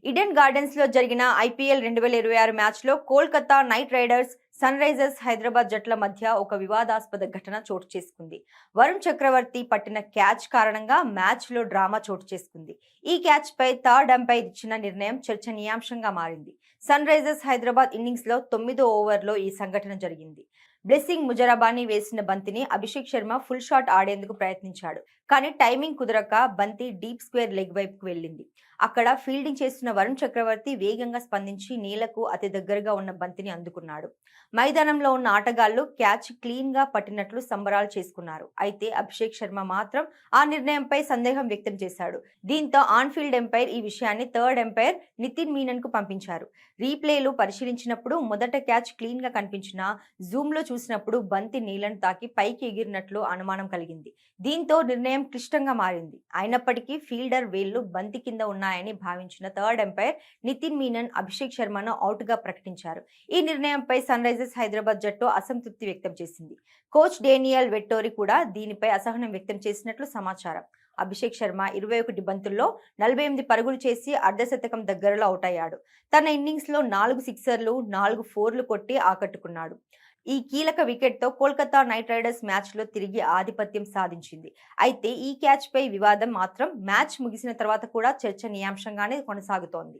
Eden gardens లో జరిగిన IPL 2026 match లో Kolkata Knight Riders Sunrisers Hyderabad జట్ల మధ్య ఒక వివాదాస్పద ఘటన చోటు చేసుకుంది. వరుణ్ చక్రవర్తి పట్టిన క్యాచ్ కారణంగా మ్యాచ్ లో డ్రామా చోటు చేసుకుంది. ఈ క్యాచ్ పై థర్డ్ అంపైర్ ఇచ్చిన నిర్ణయం చర్చనీయాంశంగా మారింది. సన్ రైజర్స్ హైదరాబాద్ ఇన్నింగ్స్ లో 9వ ఓవర్లో ఈ సంఘటన జరిగింది. బ్లెస్సింగ్ ముజరాబానీ వేసిన బంతిని అభిషేక్ శర్మ ఫుల్ షాట్ ఆడేందుకు ప్రయత్నించాడు. కానీ టైమింగ్ కుదరక బంతి డీప్ స్క్వేర్ లెగ్ వైపుకు వెళ్లింది. అక్కడ ఫీల్డింగ్ చేస్తున్న వరుణ్ చక్రవర్తి వేగంగా స్పందించి నీలకు అతి దగ్గరగా ఉన్న బంతిని అందుకున్నాడు. మైదానంలో ఉన్న ఆటగాళ్లు క్యాచ్ క్లీన్ గా పట్టినట్లు సంబరాలు చేసుకున్నారు. అయితే అభిషేక్ శర్మ మాత్రం ఆ నిర్ణయంపై సందేహం వ్యక్తం చేశాడు. దీంతో ఆన్ ఫీల్డ్ ఎంపైర్ ఈ విషయాన్ని థర్డ్ ఎంపైర్ నితిన్ మీనన్ కు పంపించారు. రీప్లేలు పరిశీలించినప్పుడు మొదట క్యాచ్ క్లీన్ గా కనిపించినా జూమ్ లో చూసినప్పుడు బంతి నీళ్లను తాకి పైకి ఎగిరినట్లు అనుమానం కలిగింది. దీంతో నిర్ణయం క్లిష్టంగా మారింది. అయినప్పటికీ ఫీల్డర్ వేళ్లు బంతి కింద ఉన్నాయని భావించిన థర్డ్ ఎంపైర్ నితిన్ మీనన్ అభిషేక్ శర్మను అవుట్ గా ప్రకటించారు. ఈ నిర్ణయంపై సన్ రైజర్స్ హైదరాబాద్ జట్టు అసంతృప్తి వ్యక్తం చేసింది. కోచ్ డేనియల్ వెట్టోరి కూడా దీనిపై అసహనం వ్యక్తం చేసినట్లు సమాచారం. అభిషేక్ శర్మ 21 బంతుల్లో 48 పరుగులు చేసి అర్ధశతకం దగ్గరలో అవుట్ అయ్యాడు. తన ఇన్నింగ్స్ లో 4 సిక్సర్లు 4 ఫోర్లు కొట్టి ఆకట్టుకున్నాడు. ఈ కీలక వికెట్ తో కోల్కతా నైట్ రైడర్స్ మ్యాచ్ లో తిరిగి ఆధిపత్యం సాధించింది. అయితే ఈ క్యాచ్ పై వివాదం మాత్రం మ్యాచ్ ముగిసిన తర్వాత కూడా చర్చనీయాంశంగానే కొనసాగుతోంది.